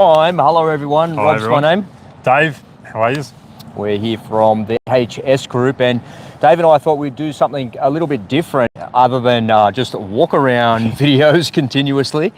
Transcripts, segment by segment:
time. Hello everyone. Hi, Rob's everyone. my name. Dave, how are you? We're here from the HS Group, and Dave and I thought we'd do something a little bit different other than just walk around videos continuously.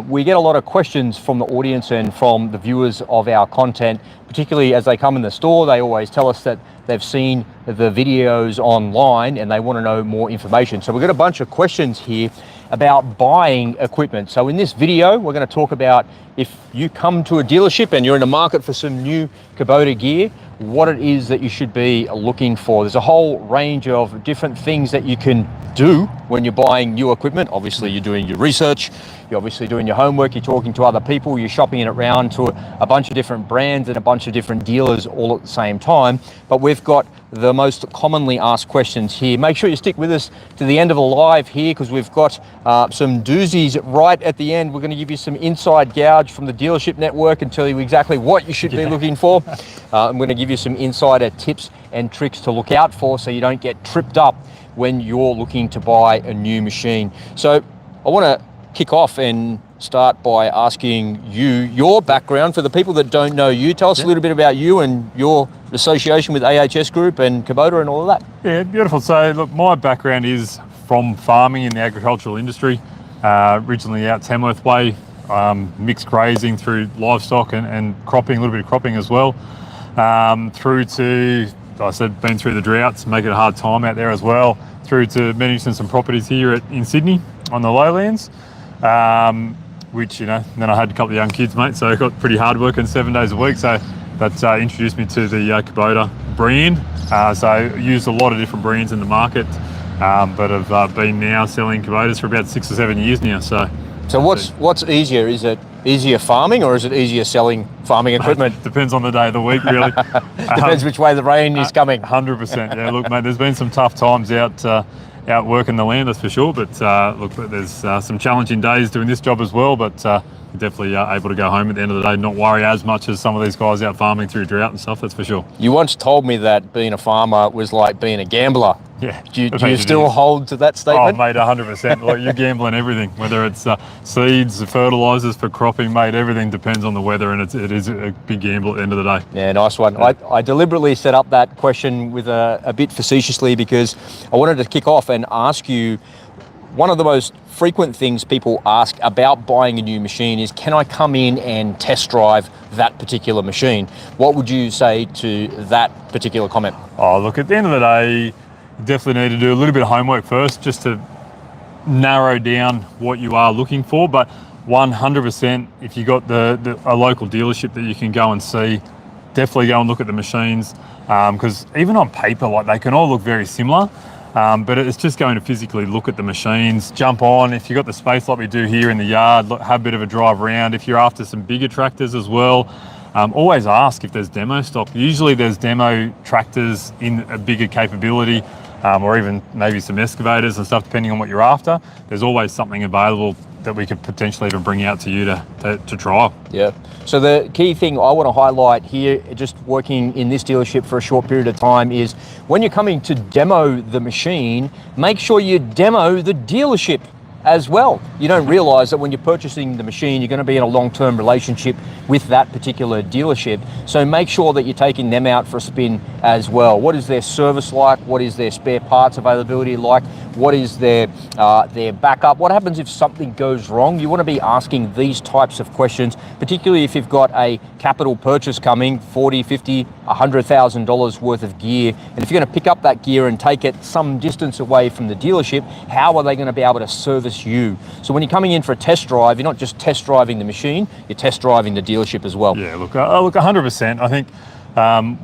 We get a lot of questions from the audience and from the viewers of our content, particularly as they come in the store. They always tell us that they've seen the videos online and they want to know more information. So we've got a bunch of questions here about buying equipment. So in this video, we're going to talk about if you come to a dealership and you're in the market for some new Kubota gear, what it is that you should be looking for. There's a whole range of different things that you can do when you're buying new equipment. Obviously, you're doing your research, you're obviously doing your homework, you're talking to other people, you're shopping it around to a bunch of different brands and a bunch of different dealers all at the same time. But we've got the most commonly asked questions here. Make sure you stick with us to the end of the live here, because we've got some doozies right at the end. We're going to give you some inside gouge from the dealership network and tell you exactly what you should be looking for. I'm going to give you some insider tips and tricks to look out for so you don't get tripped up when you're looking to buy a new machine. So I want to kick off and start by asking you your background. For the people that don't know you, tell us a little bit about you and your association with AHS Group and Kubota and all of that. Yeah, beautiful. So look, my background is from farming in the agricultural industry, originally out Tamworth way, mixed grazing through livestock and cropping, a little bit of cropping as well, through to, like I said, been through the droughts, making it a hard time out there as well, through to managing some properties here in Sydney on the lowlands, which, you know, then I had a couple of young kids, mate, so I got pretty hard working 7 days a week. So that introduced me to the Kubota brand. So I used a lot of different brands in the market, but I've been now selling Kubotas for about 6 or 7 years now. So what's easier? Is it easier farming or is it easier selling farming equipment? Depends on the day of the week, really. Depends which way the rain is coming. 100%. Yeah, look, mate, there's been some tough times out working the land, that's for sure. But look, there's some challenging days doing this job as well. But definitely able to go home at the end of the day, not worry as much as some of these guys out farming through drought and stuff. That's for sure. You once told me that being a farmer was like being a gambler. Yeah. Do you still hold to that statement? Oh, mate, 100%. Like, you're gambling everything, whether it's seeds, fertilizers for cropping, mate. Everything depends on the weather, and it is a big gamble at the end of the day. Yeah, nice one. I deliberately set up that question with a bit facetiously because I wanted to kick off and ask you, one of the most frequent things people ask about buying a new machine is, can I come in and test drive that particular machine? What would you say to that particular comment? Oh, look, at the end of the day, you definitely need to do a little bit of homework first just to narrow down what you are looking for. But 100%, if you got a local dealership that you can go and see, definitely go and look at the machines, because even on paper, like, they can all look very similar. But it's just going to physically look at the machines, jump on. If you've got the space like we do here in the yard, have a bit of a drive around. If you're after some bigger tractors as well, always ask if there's demo stock. Usually there's demo tractors in a bigger capability, or even maybe some excavators and stuff, depending on what you're after. There's always something available that we could potentially even bring out to you to trial. Yeah. So the key thing I want to highlight here, just working in this dealership for a short period of time, is when you're coming to demo the machine, make sure you demo the dealership as well. You don't realize that when you're purchasing the machine, you're going to be in a long-term relationship with that particular dealership. So make sure that you're taking them out for a spin as well. What is their service like? What is their spare parts availability like? What is their backup? What happens if something goes wrong? You want to be asking these types of questions, particularly if you've got a capital purchase coming, $40,000, $50,000, $100,000 worth of gear. And if you're going to pick up that gear and take it some distance away from the dealership, how are they going to be able to service you? So when you're coming in for a test drive, you're not just test driving the machine, you're test driving the dealership as well. Yeah, look, 100%. I think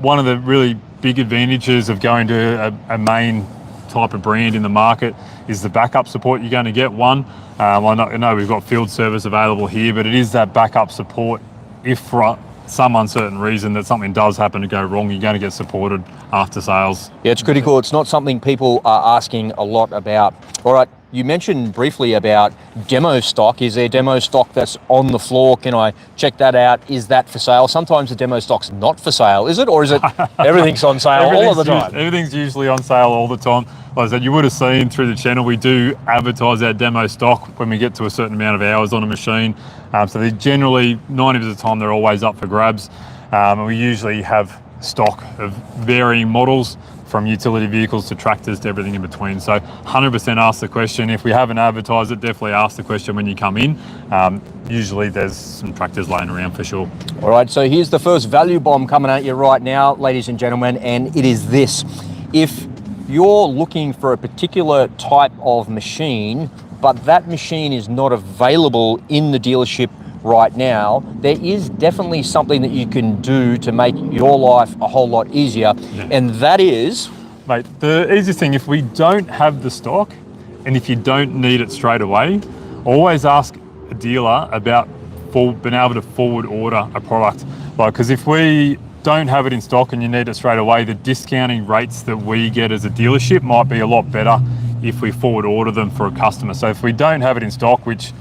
one of the really big advantages of going to a main type of brand in the market is the backup support you're going to get. I know we've got field service available here, but it is that backup support. If for some uncertain reason that something does happen to go wrong, you're going to get supported after sales. Yeah, it's critical. It's not something people are asking a lot about. All right, you mentioned briefly about demo stock. Is there demo stock that's on the floor? Can I check that out? Is that for sale? Sometimes the demo stock's not for sale, is it? Or is it everything's on sale all of the time? Everything's usually on sale all the time. Like I said, you would have seen through the channel, we do advertise our demo stock when we get to a certain amount of hours on a machine. So they generally, 90% of the time, they're always up for grabs. And we usually have stock of varying models, from utility vehicles to tractors to everything in between. So 100% ask the question. If we haven't advertised it, definitely ask the question when you come in. Usually there's some tractors laying around for sure. All right, so here's the first value bomb coming at you right now, ladies and gentlemen, and it is this. If you're looking for a particular type of machine, but that machine is not available in the dealership right now, there is definitely something that you can do to make your life a whole lot easier. Yeah. And that is... Mate, the easiest thing, if we don't have the stock and if you don't need it straight away, always ask a dealer about being able to forward order a product. Because if we don't have it in stock and you need it straight away, the discounting rates that we get as a dealership might be a lot better if we forward order them for a customer. So if we don't have it in stock, which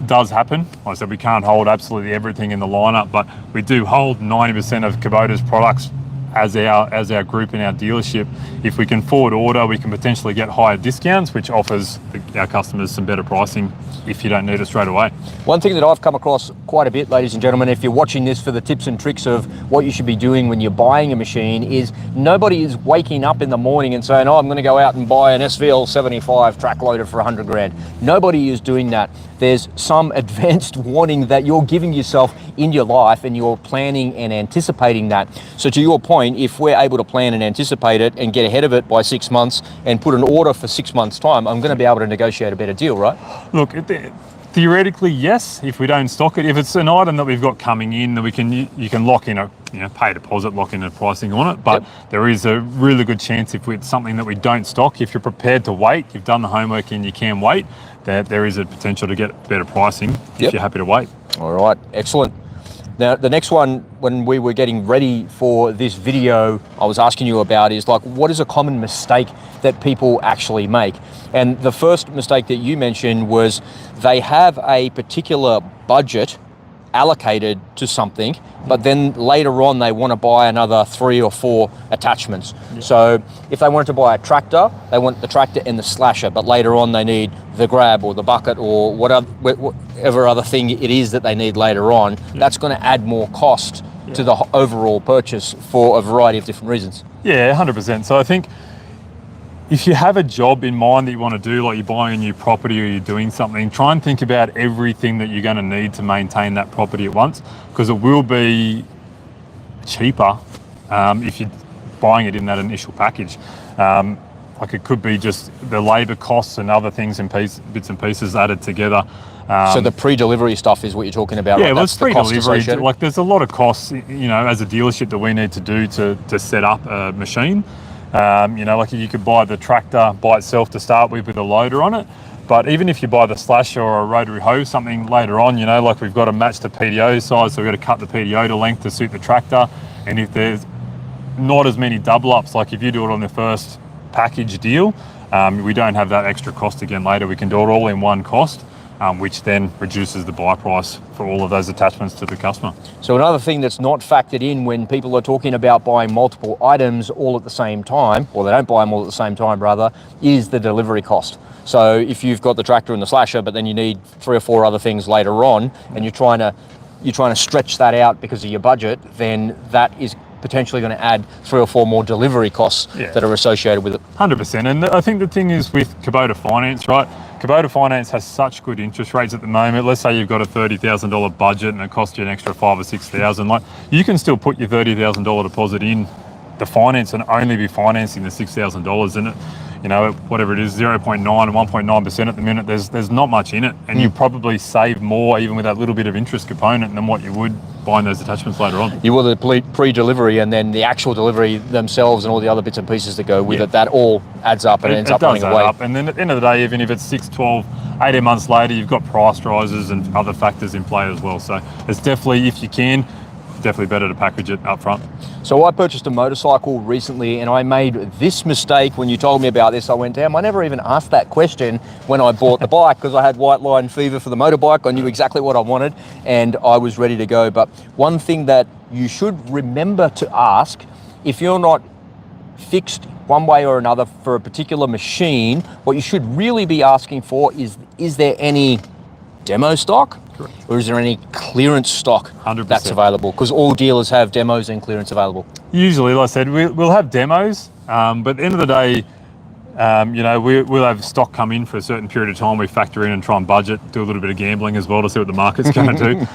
does happen, like I said, we can't hold absolutely everything in the lineup, but we do hold 90% of Kubota's products as our group in our dealership. If we can forward order, we can potentially get higher discounts, which offers our customers some better pricing if you don't need it straight away. One thing that I've come across quite a bit, ladies and gentlemen, if you're watching this for the tips and tricks of what you should be doing when you're buying a machine, is nobody is waking up in the morning and saying, oh, I'm going to go out and buy an SVL 75 track loader for 100 grand. Nobody is doing that. There's some advanced warning that you're giving yourself in your life, and you're planning and anticipating that. So to your point, if we're able to plan and anticipate it and get ahead of it by 6 months and put an order for 6 months' time, I'm going to be able to negotiate a better deal, right? Look, theoretically, yes, if we don't stock it. If it's an item that we've got coming in, that you can lock in pay a deposit, lock in a pricing on it. But there is a really good chance if it's something that we don't stock, if you're prepared to wait, you've done the homework and you can wait, that there is a potential to get better pricing if you're happy to wait. All right, excellent. Now, the next one, when we were getting ready for this video, I was asking you about is like, what is a common mistake that people actually make? And the first mistake that you mentioned was they have a particular budget allocated to something, but then later on they want to buy another 3 or 4 attachments. Yeah. So if they wanted to buy a tractor, they want the tractor and the slasher, but later on they need the grab or the bucket or whatever other thing it is that they need later on. Yeah. That's going to add more cost to the overall purchase for a variety of different reasons. Yeah, 100%. So I think if you have a job in mind that you want to do, like you're buying a new property or you're doing something, try and think about everything that you're going to need to maintain that property at once, because it will be cheaper if you're buying it in that initial package. Like it could be just the labour costs and other things and bits and pieces added together. So the pre-delivery stuff is what you're talking about, yeah, right? Well, That's it's pre-delivery. Like there's a lot of costs, as a dealership that we need to do to set up a machine. Like you could buy the tractor by itself to start with a loader on it. But even if you buy the slasher or a rotary hoe, something later on, like we've got to match the PDO size, so we've got to cut the PDO to length to suit the tractor. And if there's not as many double ups, like if you do it on the first package deal, we don't have that extra cost again later. We can do it all in one cost, which then reduces the buy price for all of those attachments to the customer. So another thing that's not factored in when people are talking about buying multiple items all at the same time, or they don't buy them all at the same time rather, is the delivery cost. So if you've got the tractor and the slasher, but then you need 3 or 4 other things later on, and you're trying to stretch that out because of your budget, then that is potentially going to add 3 or 4 more delivery costs that are associated with it. 100%. And I think the thing is with Kubota Finance, right? Kubota Finance has such good interest rates at the moment. Let's say you've got a $30,000 budget and it costs you an extra $5,000 or $6,000. Like you can still put your $30,000 deposit in the finance and only be financing the $6,000 in it. Whatever it is, 0.9 and 1.9% at the minute, there's not much in it. And you probably save more even with that little bit of interest component than what you would buying those attachments later on. You will the pre-delivery and then the actual delivery themselves and all the other bits and pieces that go with it, that all adds up and ends up running away. And then at the end of the day, even if it's 6, 12, 18 months later, you've got price rises and other factors in play as well. So it's definitely, if you can, definitely better to package it up front. So I purchased a motorcycle recently, and I made this mistake when you told me about this. I went, damn, I never even asked that question when I bought the bike, because I had white line fever for the motorbike. I knew exactly what I wanted and I was ready to go. But one thing that you should remember to ask, if you're not fixed one way or another for a particular machine, what you should really be asking for is there any demo stock? Correct. Or is there any clearance stock 100%. that's available? Because all dealers have demos and clearance available. Usually, like I said, we'll have demos, but at the end of the day, we'll have stock come in for a certain period of time. We factor in and try and budget, do a little bit of gambling as well to see what the market's going to do.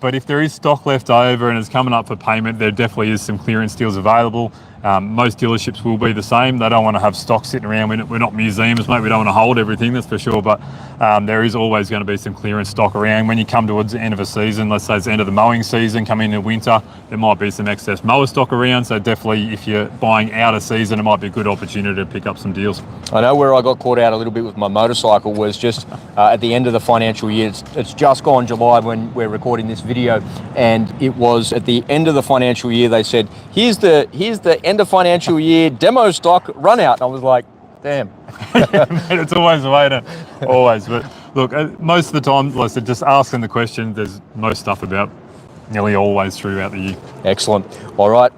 But if there is stock left over and it's coming up for payment, there definitely is some clearance deals available. Most dealerships will be the same. They don't want to have stock sitting around. We're not museums, mate. We don't want to hold everything, that's for sure. But there is always going to be some clearance stock around. When you come towards the end of a season, let's say it's the end of the mowing season, coming into winter, there might be some excess mower stock around. So definitely, if you're buying out of season, it might be a good opportunity to pick up some deals. I know where I got caught out a little bit with my motorcycle was just at the end of the financial year. It's just gone July when we're recording this video, and it was at the end of the financial year. They said, here's the end of financial year demo stock run out. And I was like, damn. It's always the way to always. But look, most of the time, like I said, just asking the question, there's most stuff about nearly always throughout the year. Excellent. All right.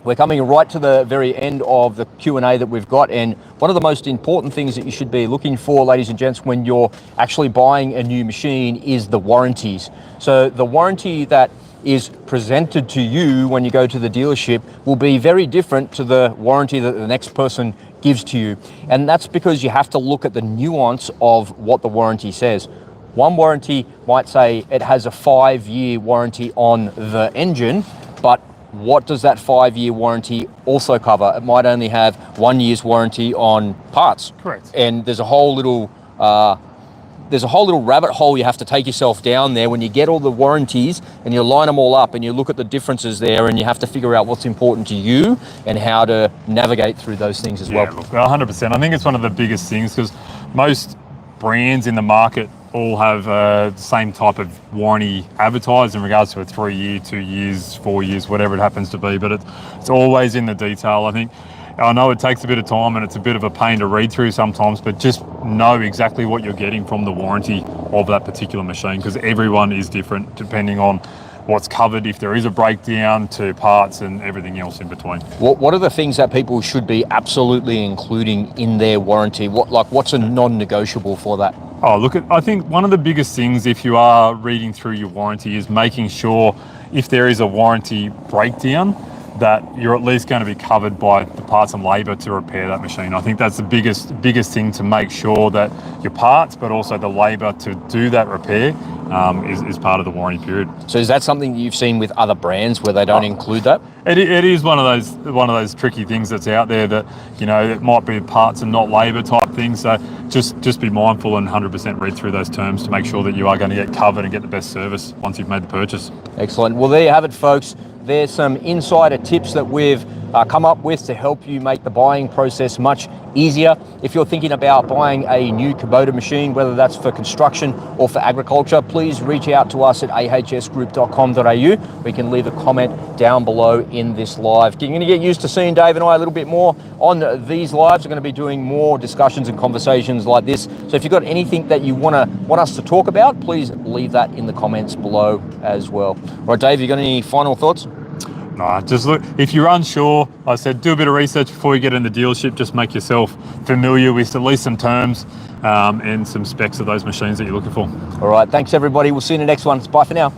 We're coming right to the very end of the Q&A that we've got, and one of the most important things that you should be looking for, ladies and gents, when you're actually buying a new machine is the warranties. So the warranty that is presented to you when you go to the dealership will be very different to the warranty that the next person gives to you. And that's because you have to look at the nuance of what the warranty says. One warranty might say it has a 5-year warranty on the engine, but what does that 5-year warranty also cover? It might only have 1 year's warranty on parts. Correct. And there's a whole little rabbit hole you have to take yourself down there when you get all the warranties and you line them all up and you look at the differences there, and you have to figure out what's important to you and how to navigate through those things as well. Look, 100%. I think it's one of the biggest things, because most brands in the market all have the same type of warranty advertised in regards to a 3-year, 2 years, 4 years, whatever it happens to be. But it's always in the detail. I know it takes a bit of time and it's a bit of a pain to read through sometimes, but just know exactly what you're getting from the warranty of that particular machine, because everyone is different depending on what's covered, if there is a breakdown, to parts and everything else in between. What are the things that people should be absolutely including in their warranty? What's a non-negotiable for that? Oh, look, I think one of the biggest things if you are reading through your warranty is making sure if there is a warranty breakdown, that you're at least going to be covered by the parts and labour to repair that machine. I think that's the biggest thing, to make sure that your parts, but also the labour to do that repair is part of the warranty period. So is that something you've seen with other brands where they don't include that? It is one of those tricky things that's out there that, it might be parts and not labour type things. So just be mindful and 100% read through those terms to make sure that you are going to get covered and get the best service once you've made the purchase. Excellent. Well, there you have it, folks. There's some insider tips that we've come up with to help you make the buying process much easier. If you're thinking about buying a new Kubota machine, whether that's for construction or for agriculture, please reach out to us at ahsgroup.com.au. We can leave a comment down below in this live. You're going to get used to seeing Dave and I a little bit more on these lives. We're going to be doing more discussions and conversations like this. So if you've got anything that you want us to talk about, please leave that in the comments below as well. All right, Dave, you got any final thoughts? No, just look, if you're unsure, like I said, do a bit of research before you get in the dealership. Just make yourself familiar with at least some terms and some specs of those machines that you're looking for. All right, thanks everybody. We'll see you in the next one. Bye for now.